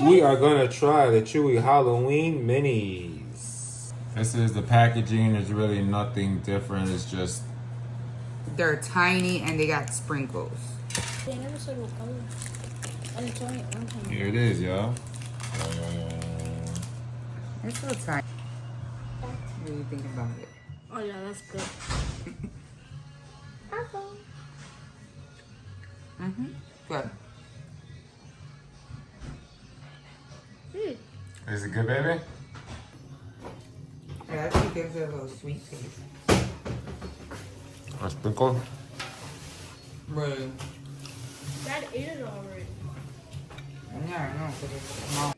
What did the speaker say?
We are gonna try the Chewy Halloween minis. This is the packaging. There's really nothing different. It's just They're tiny and they got sprinkles. They never said what color. And it's only one time. here it is, y'all. It's so tiny. What do you think about it? Oh yeah, that's good. Good. Is it good, baby? It actually gives it a little sweet taste. A sprinkle. Really? Dad ate it already. Yeah, I know, because it's small.